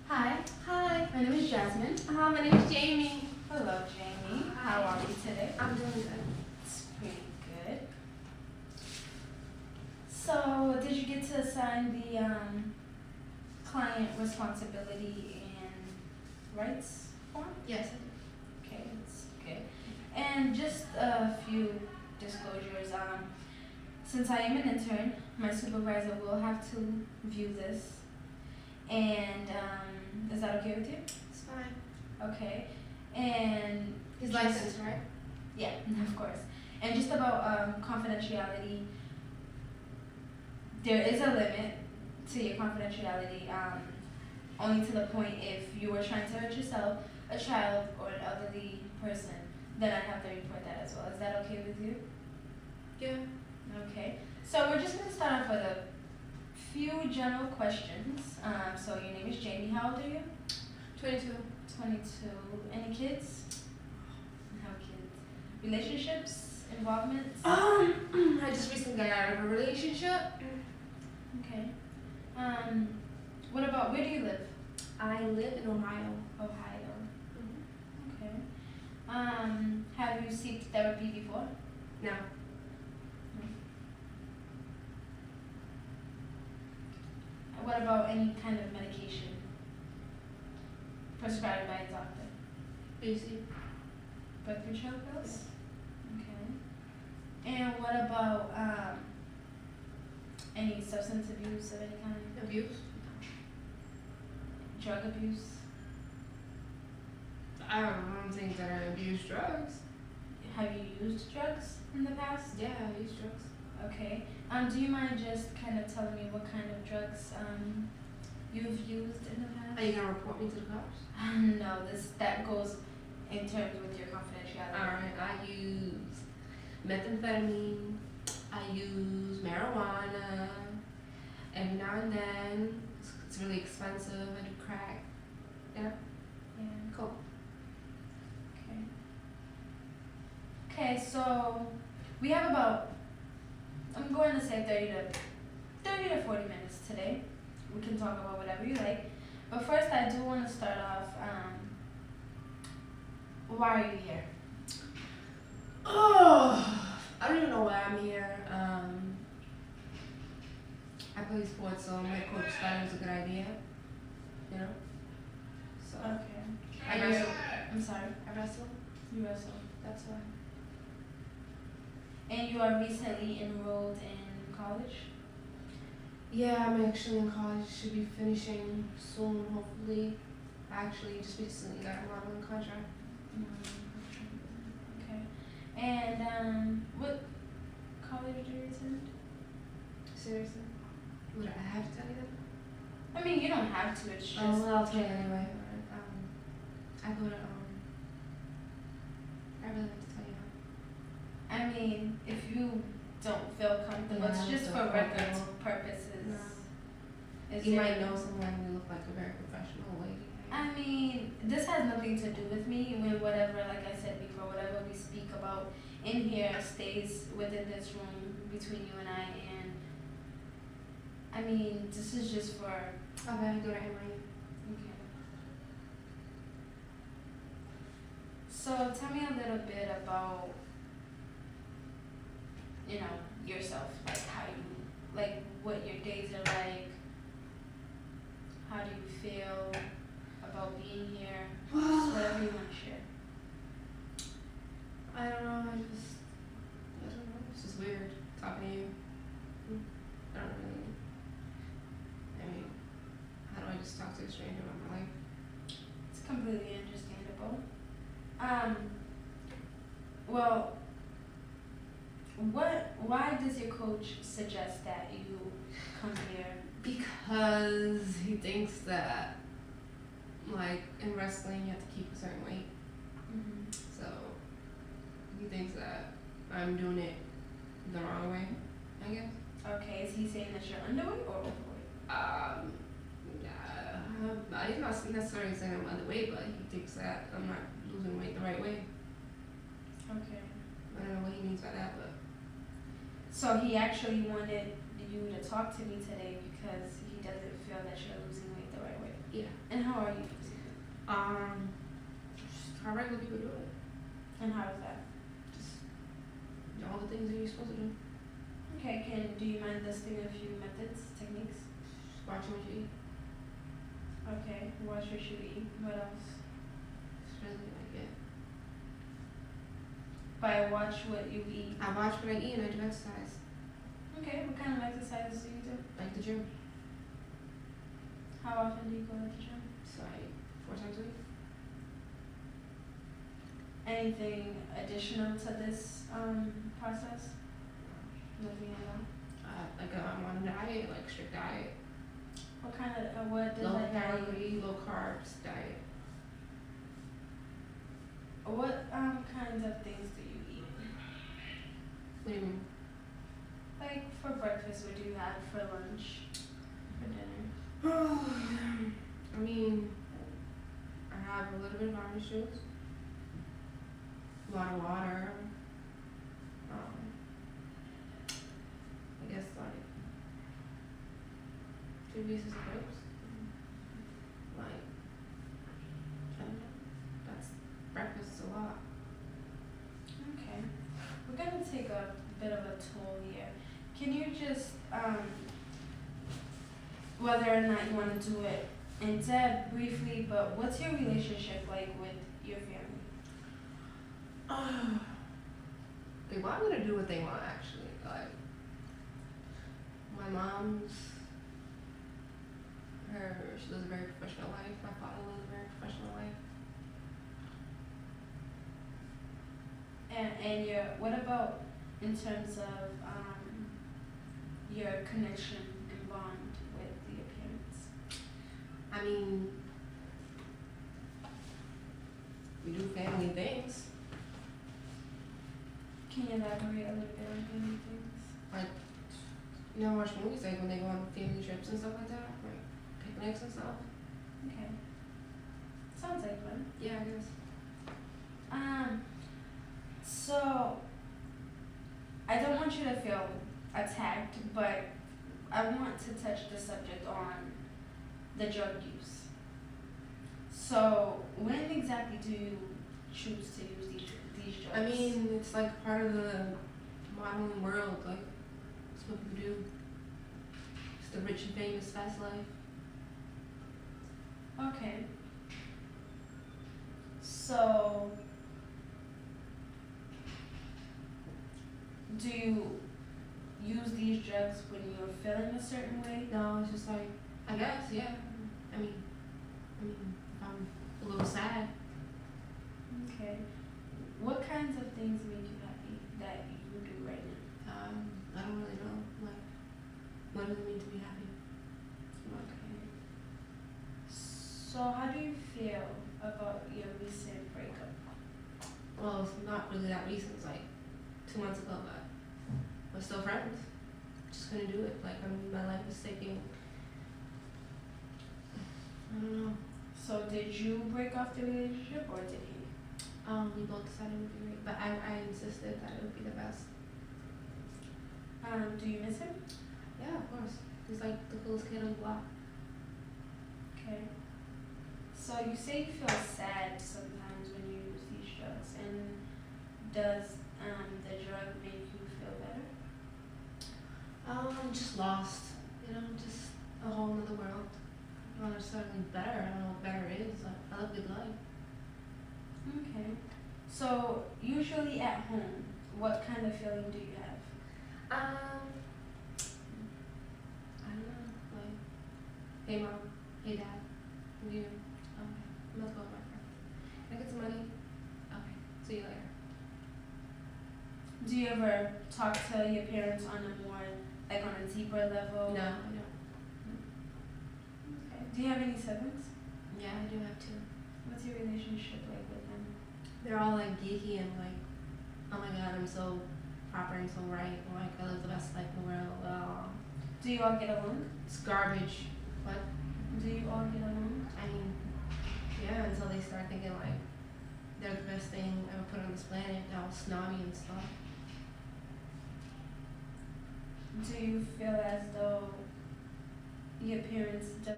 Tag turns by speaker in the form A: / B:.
A: Hi,
B: Hi.
A: my name is Jasmine.
B: My name is Jamie.
A: Hello, Jamie. How are you today?
B: I'm doing good.
A: It's pretty good. So, did you get to assign the client responsibility and rights form?
B: Yes.
A: Okay, that's good. And just a few disclosures. Since I am an intern, my supervisor will have to view this. And is that okay with you?
B: It's fine.
A: Okay. And
B: He's
A: just-
B: licensed, right?
A: Yeah, of course. And just about confidentiality, there is a limit to your confidentiality, only to the point if you were trying to hurt yourself, a child, or an elderly person, then I have to report that as well. Is that okay with you?
B: Yeah.
A: Okay. So we're just going to start off with a few general questions. So your name is Jamie. How old are you?
B: 22.
A: 22. Any kids? No kids. Relationships? Involvements?
B: I just recently got out of a relationship.
A: Okay. What about, where do you live?
B: I live in Ohio.
A: Ohio. Okay. Have you sought therapy before?
B: No.
A: What about any kind of medication prescribed by a doctor?
B: Busy.
A: Blood control pills? Okay. And what about any substance abuse of any kind?
B: Abuse.
A: Drug abuse?
B: I don't think that I abuse drugs.
A: Have you used drugs in the past?
B: Yeah, I use drugs.
A: Okay. Do you mind just kind of telling me what kind of drugs you've used in the past?
B: Are you gonna report me to the cops?
A: No, that goes in terms with your confidentiality.
B: Alright, I use methamphetamine. I use marijuana. Every now and then. It's really expensive. I do crack. Yeah.
A: Yeah.
B: Cool.
A: Okay. Okay, so we have about, I'm going to say 30 to 40 minutes today. We can talk about whatever you like. But first, I do want to start off. Why are you here?
B: Oh, I don't even know why I'm here. I play sports, so my coach thought it was a good idea. You know? So,
A: Okay.
B: I
A: And
B: wrestle.
A: I'm sorry.
B: I wrestle.
A: You wrestle.
B: That's why.
A: And you are recently enrolled in college?
B: Yeah, I'm actually in college. Should be finishing soon, hopefully. I actually just recently got a modeling contract.
A: Okay. And what college do you attend?
B: Seriously? Would I have to tell you that?
A: I mean, you don't have to. It's just.
B: Oh, well, I'll tell you anyway. I go to, I really like to tell you that.
A: I mean, if you don't feel comfortable,
B: Yeah,
A: it's
B: I
A: just
B: don't
A: for
B: feel
A: records
B: comfortable.
A: purposes.
B: No.
A: Is
B: You
A: there-
B: might know someone who look like a very professional lady.
A: I mean, this has nothing to do with me. With whatever, like I said before, whatever we speak about in here stays within this room between you and I. And I mean, this is just for.
B: Okay, I go to NYU.
A: Okay. So tell me a little bit about, yourself, like how you, like what your days are like. How do you feel about being here? Just whatever you want to share.
B: I don't know, I don't know, it's just weird talking to you. I don't really, I mean, how do I just talk to a stranger about my life?
A: It's completely understandable. Well, why does your coach suggest that you come here?
B: Because he thinks that, like, in wrestling you have to keep a certain weight, so he thinks that I'm doing it the wrong way, I guess.
A: Okay, is he saying that you're underweight or overweight?
B: Yeah, he's not necessarily saying I'm underweight, but he thinks that I'm not losing weight the right way.
A: Okay.
B: I don't know what he means by that, but
A: So he actually wanted you to talk to me today because he doesn't feel that you're losing weight the right way.
B: yeah.
A: And how or are you using it?
B: Just how regular people do it.
A: And how is that?
B: Just all the things that you're supposed to do.
A: Okay, do you mind listing a few methods, techniques?
B: Just watching what you eat.
A: Okay, watch what you eat. What else?
B: It's really like it.
A: By watch what you eat.
B: I watch what I eat and I do exercise.
A: Okay, what kind of exercises do you do?
B: Like the gym.
A: How often do you go to the gym?
B: It's like 4 times a week.
A: Anything additional to this process? Nothing at all.
B: I'm on a diet, like strict diet.
A: What kind of what does
B: Low
A: that diet?
B: calorie, low carbs diet.
A: What kinds of things do you eat?
B: What do you mean?
A: Like for breakfast, what do you have for lunch? For dinner?
B: I mean, I have a little bit of orange juice, a lot of water. I guess like 2 pieces of grapes. Like, I don't know. That's breakfast is a lot.
A: Okay. We're gonna take a bit of a toll here. Can you just whether or not you want to do it in depth briefly, but what's your relationship like with your family?
B: They want me to do what they want, actually. Like, my mom's, she lives a very professional life. My father lives a very professional life.
A: And your what about in terms of your connection and bond with your parents?
B: I mean, we do family things.
A: Can you elaborate a little bit on family things?
B: Like, you know, watch movies, like when they go on family trips and stuff like that, like picnics and stuff.
A: Okay. Sounds like fun.
B: Yeah, I guess.
A: So I don't want you to feel attacked, but I want to touch the subject on the drug use. So when exactly do you choose to use these drugs?
B: I mean, it's like part of the modeling world, like, it's what people do. It's the rich and famous fast life.
A: Okay. So do you use these drugs when you're feeling a certain way?
B: No, it's just like, I guess, yeah. I mean, if I'm a little sad.
A: Okay. What kinds of things make you happy that you do right now?
B: I don't really know. Like, what does it mean to be happy?
A: Okay. So how do you feel about your recent breakup?
B: Well, it's not really that recent. It's like 2 months ago, but we're still friends. Just couldn't do it. Like, I mean, my life was taking, I don't know.
A: So did you break off the relationship or did he?
B: We both decided it would be great, but I insisted that it would be the best.
A: Do you miss him?
B: Yeah, of course. He's like the coolest kid on the block.
A: Okay. So you say you feel sad sometimes when you use these drugs, and does the drug make you feel better?
B: Just lost. You know, just a whole nother world. Not necessarily better. I don't know what better is. I live a good life.
A: Okay. So usually at home, what kind of feeling do you have?
B: I don't know. Like, hey mom, hey dad, what do you? Okay, I'm about to go with my friend. Can I get some money? Okay, see you later.
A: Do you ever talk to your parents on a more, like on a deeper level?
B: No, I don't.
A: Okay. Do you have any siblings?
B: Yeah, I do have 2.
A: What's your relationship like with them?
B: They're all like geeky and like, oh my god, I'm so proper and so right. Like, I live the best life in the world.
A: Do you all get along?
B: It's garbage. What?
A: Do you all get along?
B: I mean, yeah, until they start thinking like they're the best thing ever put on this planet, all snobby and stuff.
A: Do you feel as though your parents